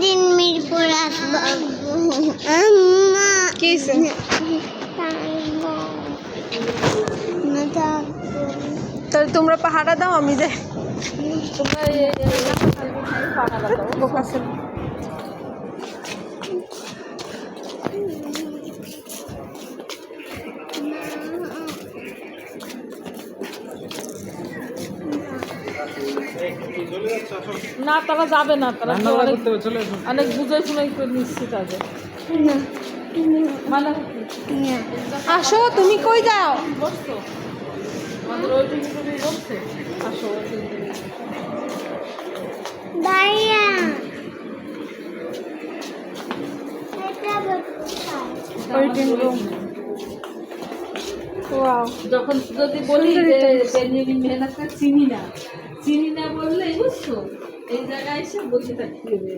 দিন মিরপুর আসবো আম্মা কি হইছে? তাহলে তোমরা পাহাড়া দাও, আমি যাই। তোমরা পাহাড়া দাও। বোকা ছেলে। না তারা যাবে না, তারা অনেক বুঝে শুনে নিশ্চিত আছে। মানে আসো, তুমি কই যাও? বসছো আমাদের ওইটুকু তুমি বসছে। আসো দাঁড়িয়ে ওয়েটিং রুম। ওয়াও, যখন যদি বলি যে বেঞ্জামিন মেহনাকে চিনি না বললে বুঝছো, এই জায়গায় এসে বসে থাকতে হবে।